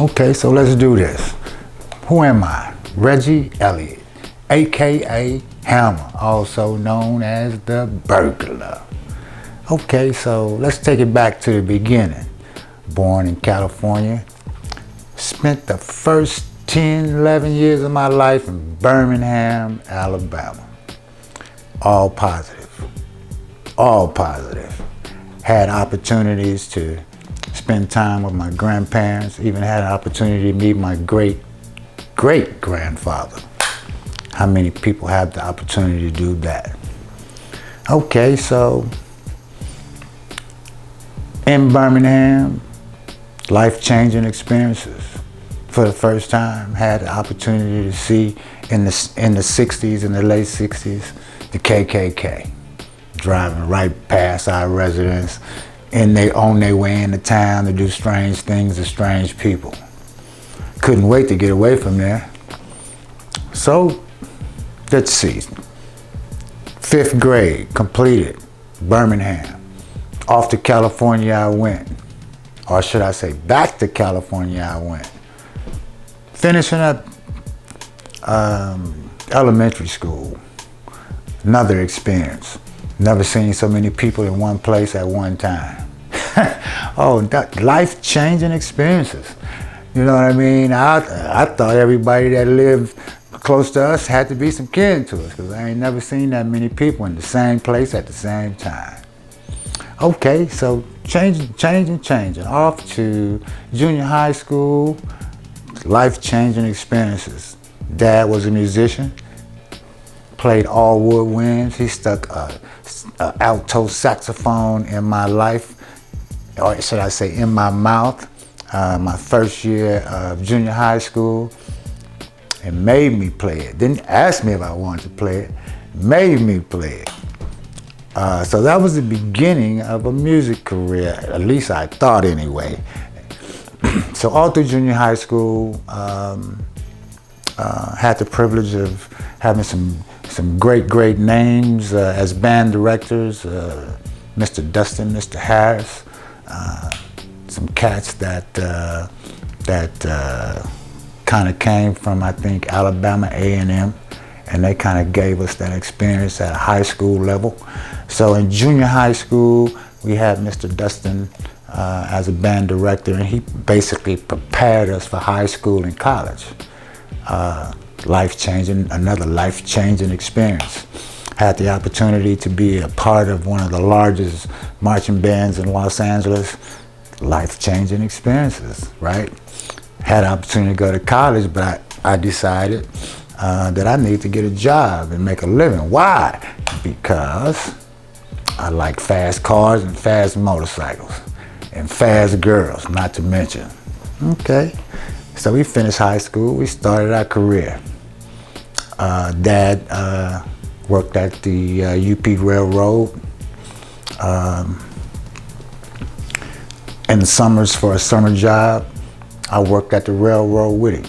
Okay, so let's do this. Who am I? Reggie Elliott, aka Hamma, also known as the Burglar. Okay, so let's take it back to the beginning. Born in California, spent the first 10, 11 years of my life in Birmingham, Alabama. All positive. All positive. Had opportunities to spend time with my grandparents, even had an opportunity to meet my great-great-grandfather. How many people have the opportunity to do that? Okay, so in Birmingham, life-changing experiences. For the first time, had the opportunity to see in the 60s, in the late 60s, the KKK driving right past our residence, and they on their way into town to do strange things to strange people. Couldn't wait to get away from there. So, let's see. 5th grade, completed, Birmingham. Off to California I went. Or should I say, back to California I went. Finishing up elementary school. Another experience. Never seen so many people in one place at one time. Oh, life-changing experiences. You know what I mean? I thought everybody that lived close to us had to be some kin to us, because I ain't never seen that many people in the same place at the same time. Okay, so changing. Off to junior high school, life-changing experiences. Dad was a musician, played all woodwinds. He stuck a alto saxophone in my life, or should I say in my mouth, my first year of junior high school, and made me play it. Didn't ask me if I wanted to play it, made me play it. So that was the beginning of a music career, at least I thought anyway. So all through junior high school, had the privilege of having some great names as band directors, Mr. Dustin, Mr. Harris, some cats that kind of came from, I think, Alabama A&M, and they kind of gave us that experience at a high school level. So in junior high school, we had Mr. Dustin as a band director, and he basically prepared us for high school and college. Another life-changing experience. Had the opportunity to be a part of one of the largest marching bands in Los Angeles. Life-changing experiences, right? Had an opportunity to go to college, but I decided that I need to get a job and make a living. Why? Because I like fast cars and fast motorcycles and fast girls, not to mention. Okay, so we finished high school, we started our career. Dad worked at the UP Railroad in the summers for a summer job. I worked at the railroad with him.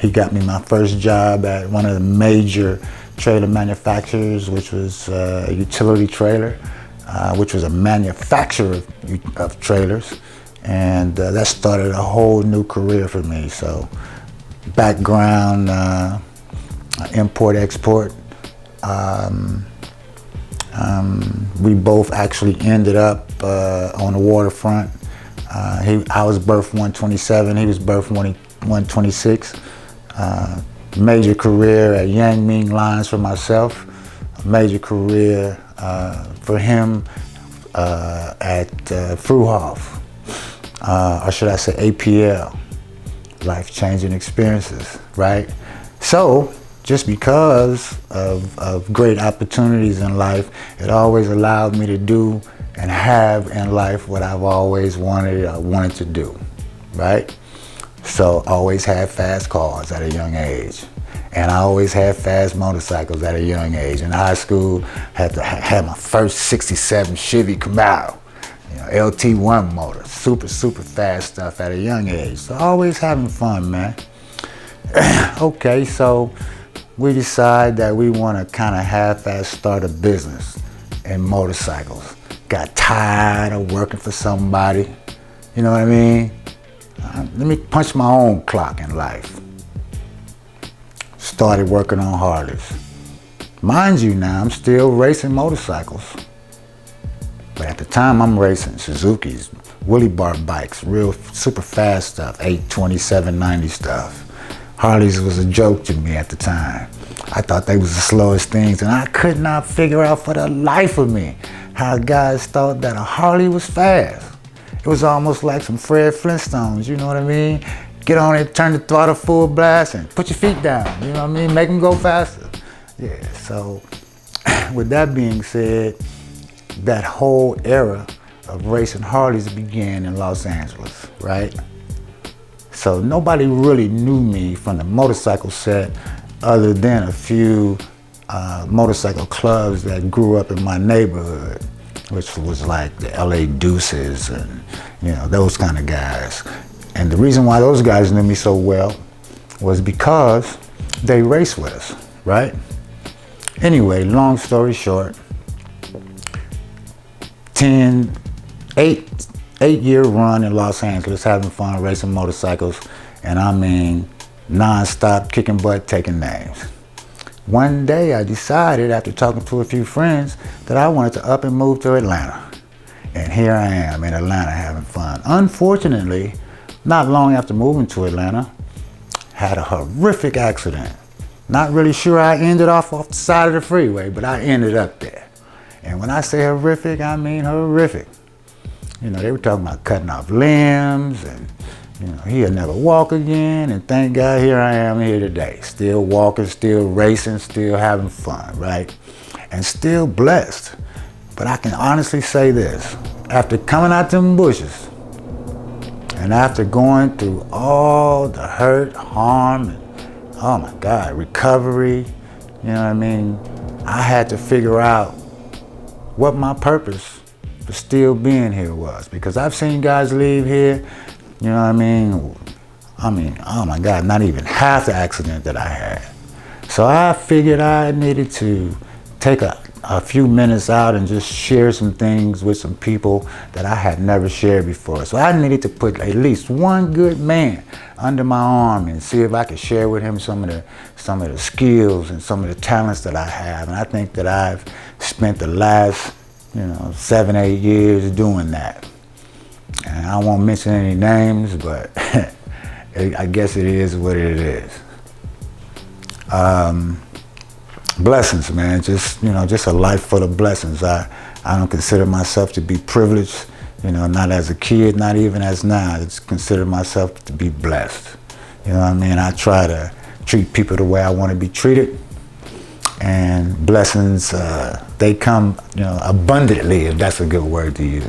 He got me my first job at one of the major trailer manufacturers, which was a utility trailer, which was a manufacturer of trailers. And that started a whole new career for me. So background, import, export. We both actually ended up on the waterfront. I was birth 127, he was birth 126. Major career at Yang Ming Lines for myself. A major career for him at Fruhoff, or should I say APL. Life-changing experiences, right? So, just because of great opportunities in life, it always allowed me to do and have in life what I've always wanted to do, right? So, always had fast cars at a young age. And I always had fast motorcycles at a young age. In high school, had my first 67 Chevy Camaro. LT1 motor, super fast stuff at a young age. So always having fun, man. Okay, so we decide that we want to kind of half-ass start a business in motorcycles. Got tired of working for somebody, you know what I mean? let me punch my own clock in life. Started working on Harleys. Mind you now, I'm still racing motorcycles. But at the time I'm racing Suzuki's, Willie Bar bikes, real super fast stuff, 820, 790 stuff. Harleys was a joke to me at the time. I thought they was the slowest things, and I could not figure out for the life of me how guys thought that a Harley was fast. It was almost like some Fred Flintstones, you know what I mean? Get on it, turn the throttle full blast, and put your feet down, you know what I mean? Make them go faster. Yeah, so with that being said, that whole era of racing Harleys began in Los Angeles, right? So nobody really knew me from the motorcycle set other than a few motorcycle clubs that grew up in my neighborhood, which was like the LA Deuces and, you know, those kind of guys. And the reason why those guys knew me so well was because they raced with us, right? Anyway, long story short, 8-year run in Los Angeles, having fun racing motorcycles, and I mean non-stop kicking butt, taking names. One day I decided, after talking to a few friends, that I wanted to up and move to Atlanta. And here I am in Atlanta having fun. Unfortunately, not long after moving to Atlanta, had a horrific accident. Not really sure I ended off the side of the freeway, but I ended up there. And when I say horrific, I mean horrific. You know, they were talking about cutting off limbs and, you know, he'll never walk again. And thank God here I am here today. Still walking, still racing, still having fun, right? And still blessed. But I can honestly say this. After coming out them bushes and after going through all the hurt, harm, and, oh my God, recovery, you know what I mean? I had to figure out what my purpose for still being here was, because I've seen guys leave here, you know what I mean, oh my God, not even half the accident that I had. So I figured I needed to take a few minutes out and just share some things with some people that I had never shared before. So I needed to put at least one good man under my arm and see if I could share with him some of the skills and some of the talents that I have. And I think that I've spent the last, 7-8 years doing that. And I won't mention any names, but I guess it is what it is. Blessings, man. Just a life full of blessings. I don't consider myself to be privileged, not as a kid, not even as now. I just consider myself to be blessed. You know what I mean? I try to treat people the way I want to be treated. And blessings, they come, abundantly, if that's a good word to use.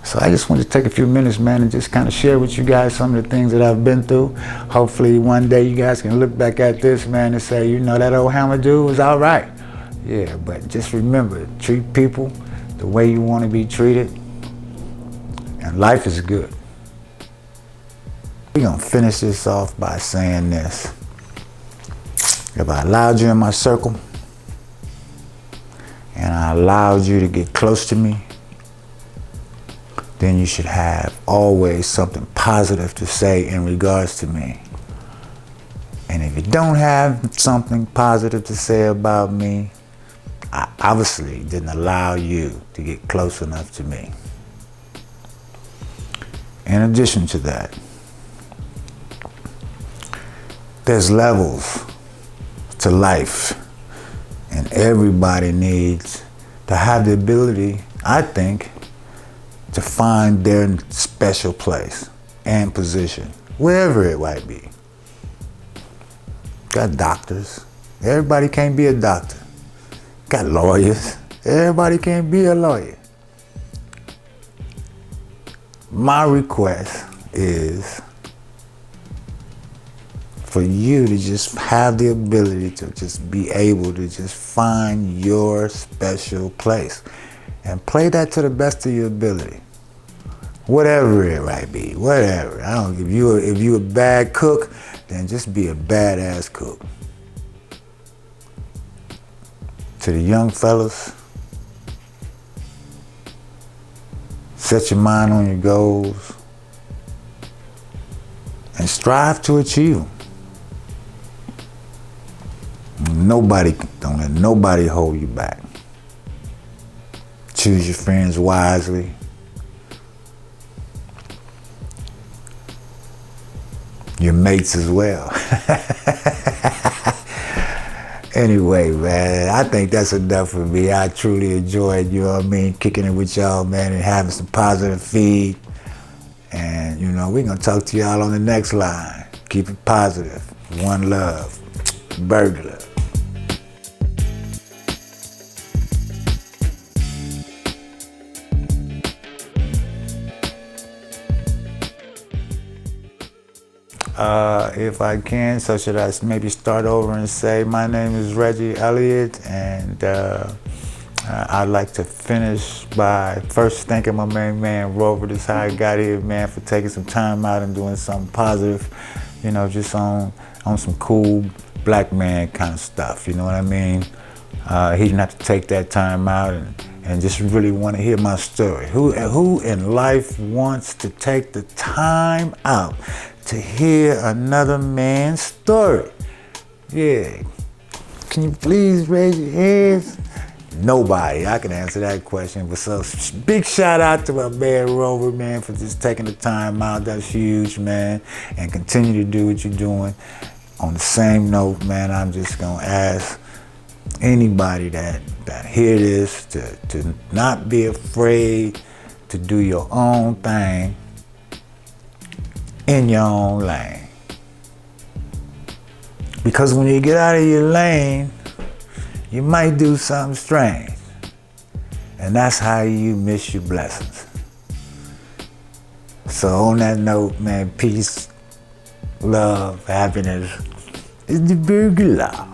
So I just wanted to take a few minutes, man, and just kind of share with you guys some of the things that I've been through. Hopefully one day you guys can look back at this, man, and say, that old Hamma dude was all right. Yeah, but just remember, treat people the way you want to be treated, and life is good. We're going to finish this off by saying this. If I allowed you in my circle, and I allowed you to get close to me, then you should have always something positive to say in regards to me. And if you don't have something positive to say about me, I obviously didn't allow you to get close enough to me. In addition to that, there's levels to life, and everybody needs to have the ability, I think, to find their special place and position, wherever it might be. Got doctors. Everybody can't be a doctor. Got lawyers. Everybody can't be a lawyer. My request is for you to just have the ability to just be able to just find your special place and play that to the best of your ability. Whatever it might be, whatever. I don't. If you a bad cook, then just be a badass cook. To the young fellas, set your mind on your goals. and strive to achieve them. Don't let nobody hold you back. Choose your friends wisely. Your mates as well. Anyway, man, I think that's enough for me. I truly enjoyed, you know what I mean, kicking it with y'all, man, and having some positive feed. And, you know, we're going to talk to y'all on the next line. Keep it positive. One love. Burglar. If I can, so should I maybe start over and say, my name is Reggie Elliott, and I'd like to finish by first thanking my main man, Rover. This is how I got here, man, for taking some time out and doing something positive, you know, just on some cool black man kind of stuff, you know what I mean? He didn't have to take that time out and just really want to hear my story. Who in life wants to take the time out to hear another man's story? Yeah. Can you please raise your hands? Nobody. I can answer that question. But so big shout out to my man Rover, man, for just taking the time out. That's huge, man. And continue to do what you're doing. On the same note, man, I'm just gonna ask anybody that hear this to not be afraid to do your own thing in your own lane. Because when you get out of your lane, you might do something strange. And that's how you miss your blessings. So on that note, man, peace, love, happiness is the Burglar.